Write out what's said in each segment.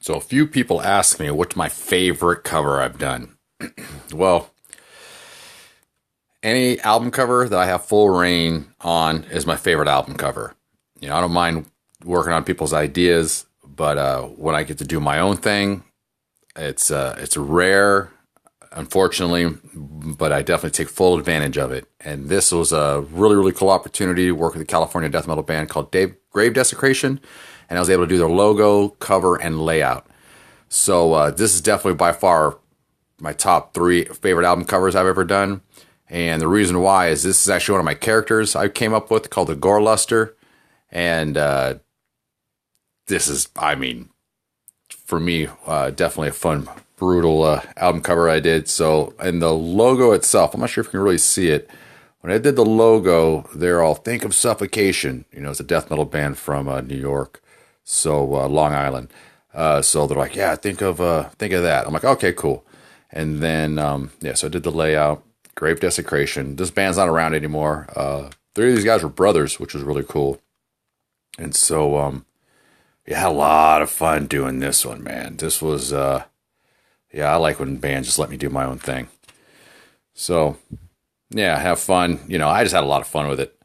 So a few people ask me what's my favorite cover I've done. Well, any album cover that I have full reign on is my favorite album cover. You know, I don't mind working on people's ideas, but when I get to do my own thing, it's rare, unfortunately, but I definitely take full advantage of it. And this was a really, really cool opportunity to work with a California death metal band called Grave Desecration, and I was able to do their logo, cover, and layout. So this is definitely by far my top 3 favorite album covers I've ever done. And the reason why is this is actually one of my characters I came up with called the Gore Luster. And this is, I mean, for me, definitely a fun, brutal album cover I did. So, and the logo itself, I'm not sure if you can really see it. When I did the logo, they're all Think of Suffocation. You know, it's a death metal band from New York, so Long Island. So they're like, yeah, think of that. I'm like, okay, cool. And then, yeah, so I did the layout, Grave Desecration. This band's not around anymore. 3 of these guys were brothers, which was really cool. And so, yeah, had a lot of fun doing this one, man. This was, yeah, I like when bands just let me do my own thing. So, yeah, have fun. You know, I just had a lot of fun with it.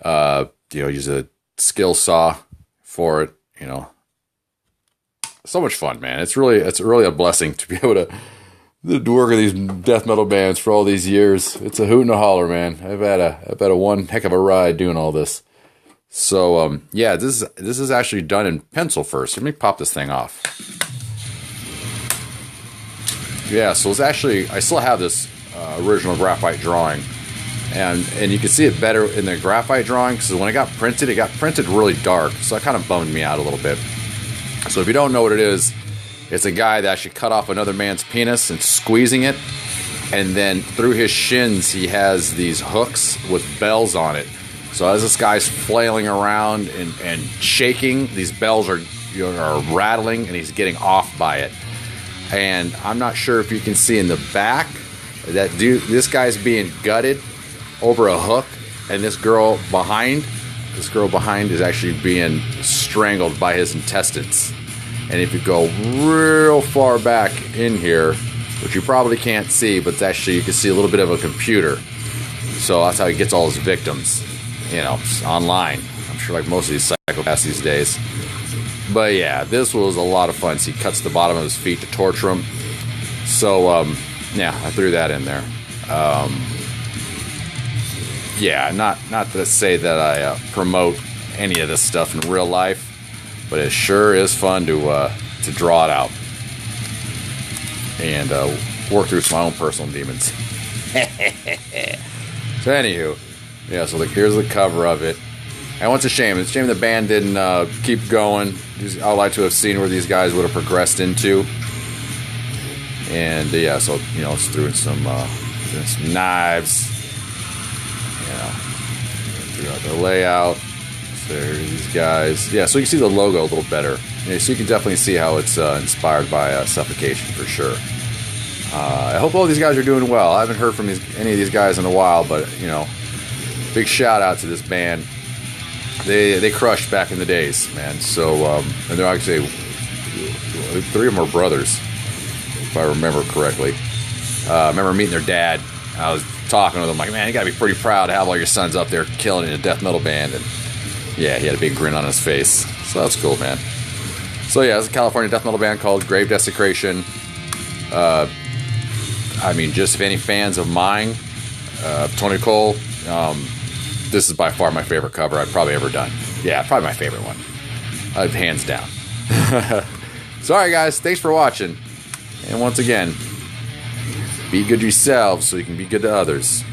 You know, use a skill saw for it, you know. So much fun, man. It's really a blessing to be able to work with these death metal bands for all these years. It's a hoot and a holler, man. I've had a one heck of a ride doing all this. So, yeah, this is actually done in pencil first. Let me pop this thing off. Yeah, so it's actually, I still have this original graphite drawing. And you can see it better in the graphite drawing because when it got printed really dark. So that kind of bummed me out a little bit. So if you don't know what it is, it's a guy that actually cut off another man's penis and squeezing it. And then through his shins, he has these hooks with bells on it. So as this guy's flailing around and shaking, these bells are rattling and he's getting off by it. And I'm not sure if you can see in the back that this guy's being gutted over a hook, and this girl behind is actually being strangled by his intestines. And if you go real far back in here, which you probably can't see, but it's actually, you can see a little bit of a computer. So that's how he gets all his victims, you know, online. I'm sure like most of these psychopaths these days. But yeah, this was a lot of fun. So he cuts the bottom of his feet to torture him. So, yeah, I threw that in there. Yeah, not to say that I promote any of this stuff in real life, but it sure is fun to draw it out and work through my own personal demons. So anywho, yeah, so here's the cover of it. And it's a shame. It's a shame the band didn't keep going. I'd like to have seen where these guys would have progressed into. And yeah, so, you know, let's threw in some knives. You know, threw out the layout. So there's these guys. Yeah, so you can see the logo a little better. Yeah, so you can definitely see how it's inspired by Suffocation for sure. I hope all these guys are doing well. I haven't heard from any of these guys in a while, but, you know, big shout out to this band. They crushed back in the days, man. So, and they're actually 3 of them are brothers, if I remember correctly. I remember meeting their dad. I was talking with him, like, man, you gotta be pretty proud to have all your sons up there killing in a death metal band. And yeah, he had a big grin on his face. So that's cool, man. So yeah, it's a California death metal band called Grave Desecration. I mean, just if any fans of mine, Tony Cole, this is by far my favorite cover I've probably ever done. Yeah, probably my favorite one. Hands down. So, alright guys, thanks for watching. And once again, be good to yourselves so you can be good to others.